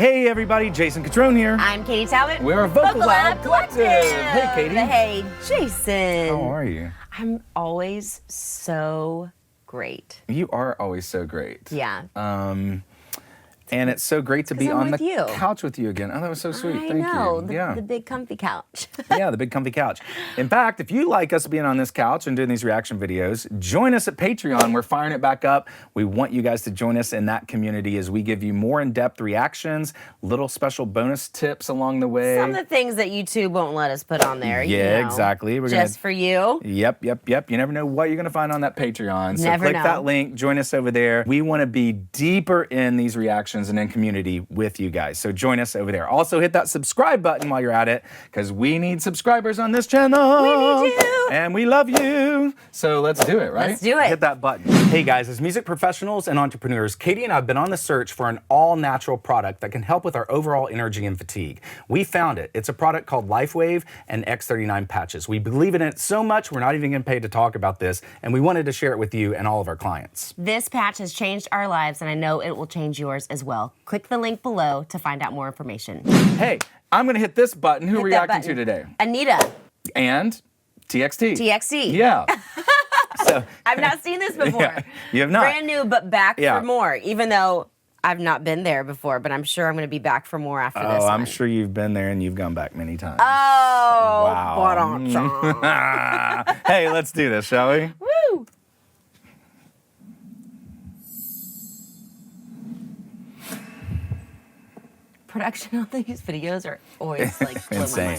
Hey everybody, Jason Catron here. I'm Katie Talbot. We're a Vocal Lab Collective. Hey Katie. Hey Jason. How are you? I'm always so great. You are always so great. Yeah. And it's so great to be on the you. couch with you again. Oh, that was so sweet. I Thank know, you. the big comfy couch. Yeah, the big comfy couch. In fact, if you like us being on this couch and doing these reaction videos, join us at Patreon. We're firing it back up. We want you guys to join us in that community as we give you more in-depth reactions, little special bonus tips along the way. Some of the things that YouTube won't let us put on there. Yeah, you know, exactly. Just for you. Yep. You never know what you're going to find on that Patreon. So Never click know. that link, join us over there. We want to be deeper in these reactions and in community with you guys. So join us over there. Also hit that subscribe button while you're at it, because we need subscribers on this channel. We need you. And we love you. So let's do it, right? Let's do it. Hit that button. Hey guys, as music professionals and entrepreneurs, Katie and I have been on the search for an all-natural product that can help with our overall energy and fatigue. We found it. It's a product called Lifewave and X39 Patches. We believe in it so much, we're not even getting paid to talk about this, and we wanted to share it with you and all of our clients. This patch has changed our lives, and I know it will change yours as well. Click the link below to find out more information. Hey, I'm going to hit this button. Who are we reacting to today? ANITTA. And TXT. TXT. Yeah. So I've not seen this before. Yeah, you have not. Brand new, but back for more, even though I've not been there before, but I'm sure I'm going to be back for more after this I'm one. sure you've been there and you've gone back many times. Oh, wow. Hey, let's do this, shall we? Woo! Production on these videos are always like insane.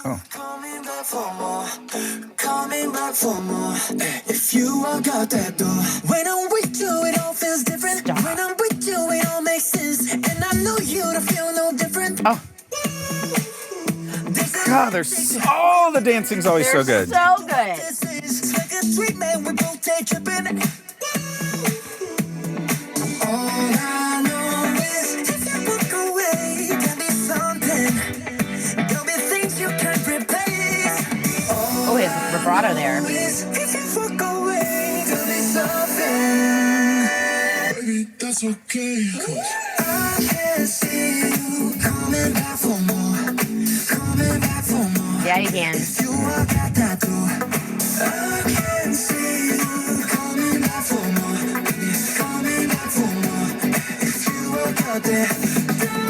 Oh. Coming back for more, coming back for more. If you walk out that door, when I'm with you, it all feels different. Stop. When I'm with you, it all makes sense. And I know you to feel no different. Oh. God, the dancing's always so good. So good. It's like a sweet man, we both take tripping. All I know is if you walk away, there'll be something. There'll be things you can't replace. Oh, his vibrato there. If you walk away, there'll be something. Baby, that's okay. I can see you coming back for more. Coming back for more. Yeah, you can. If you walk out that door, I can see you coming back for more. Baby, coming back for more. If you walk out that door.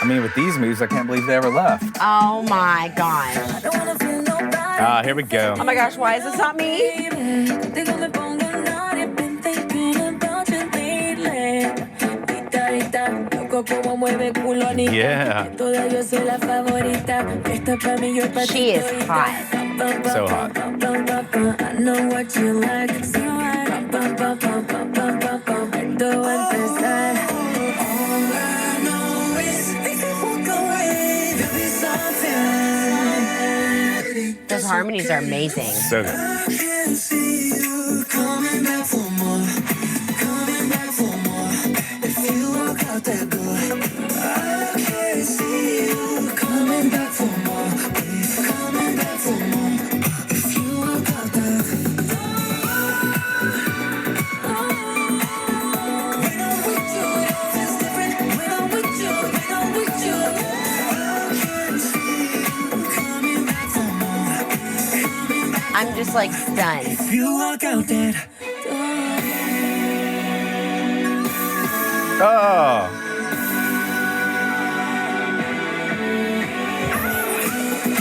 I mean, with these moves, I can't believe they ever left. Oh my gosh. I don't wanna feel nobody. Here we go. Oh my gosh, why is this not me? Contigo me pongo nadie, been thinking about you lately. Loco como mueve culo ni. Yeah. Toda yo soy la favorita. Esta pa' mí, yo pa' ti. She is hot. So hot. I know what you like. Esto va a empezar. All I know is if you walk away, there'll be something. Those harmonies are amazing. So good. I can see you coming back for more. Coming back for more. If you walk out that door, I can see you coming back for more. Coming back for more. If you walk out that door. When I'm with you, it all feels different. When I'm with you, when I'm with you, I can see you coming back for more. Coming back. I'm just like stunned. If you walk out that door. Oh.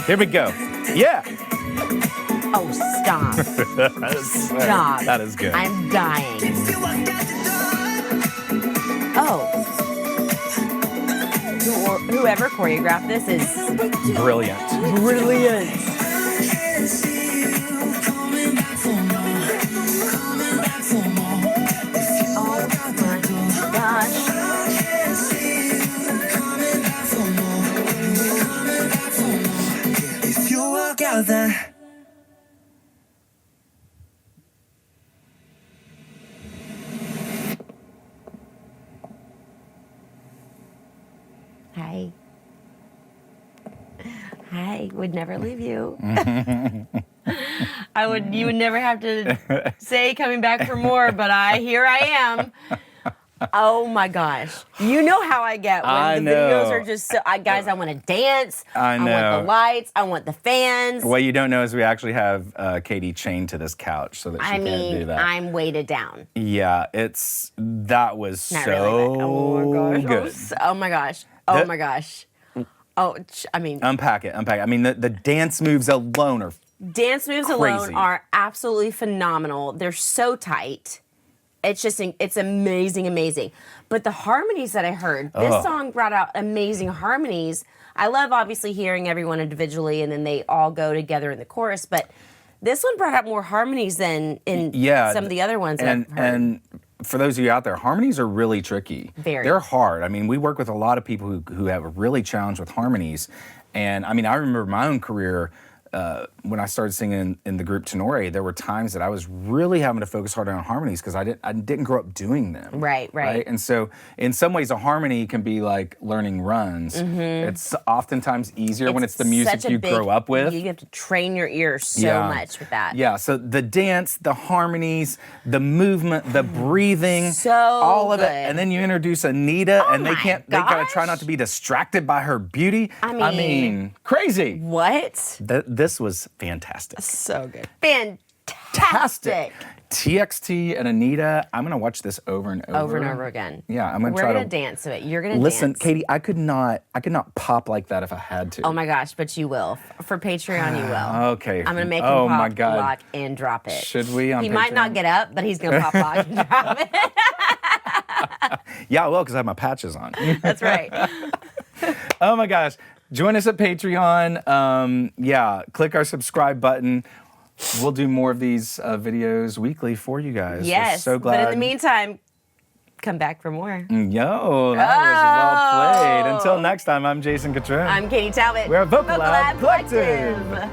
Here we go. Yeah. Oh, stop. Stop. That is good. I'm dying. If you walk out the door. Oh. Whoever choreographed this is Brilliant. brilliant. I can see you coming back for more. Coming back for more. If you walk out the door. Gosh. I can see you coming back for more. Coming back for more. If you walk out the Hi. Hi. Would never leave you. You would never have to say coming back for more, but here I am. Oh my gosh. You know how I get when I the videos know. are just so, guys, I want to dance. I want know. the lights. I want the fans. What you don't know is we actually have Katie chained to this couch so that she can't do that. I'm weighted down. Yeah, that was Not so really, but oh my gosh. good. Oh my gosh. Oh my gosh. Oh, I mean, Unpack it. I mean, the dance moves alone are dance moves crazy. alone are absolutely phenomenal. They're so tight. It's amazing, amazing. But the harmonies that I heard, this song brought out amazing harmonies. I love obviously hearing everyone individually and then they all go together in the chorus, but this one brought out more harmonies than in some of the other ones that I've heard. And for those of you out there, harmonies are really tricky. Very. They're hard. I mean, we work with a lot of people who have a really challenge with harmonies. And I mean, I remember my own career when I started singing in the group Tenore, there were times that I was really having to focus hard on harmonies because I didn't grow up doing them. Right. And so in some ways a harmony can be like learning runs. It's oftentimes easier when it's the music you grow up with. You have to train your ears so much with that. Yeah, so the dance, the harmonies, the movement, the breathing, So all of it. good. And then you introduce ANITTA and they my gotta try gosh. not to be distracted by her beauty. I mean, crazy. What? This was fantastic. So good. Fantastic. TXT and ANITTA, I'm gonna watch this over and over. Over and over again. Yeah, I'm gonna We're try gonna to dance to it. You're gonna listen, dance. Katie, I could not pop like that if I had to. Oh my gosh, but you will. For Patreon, you will. Okay. I'm gonna make him Oh pop, my God. lock, and drop it. Should we on He might Patreon? not get up, but he's gonna pop, lock, and drop it. Yeah, I will, because I have my patches on. That's right. Oh my gosh. Join us at Patreon. Click our subscribe button. We'll do more of these videos weekly for you guys. We're Yes. so glad. But in the meantime, come back for more. Yo, that was well played. Until next time, I'm Jason Catron. I'm Katie Talbot. We're a Vocal Lab Collective. Collective.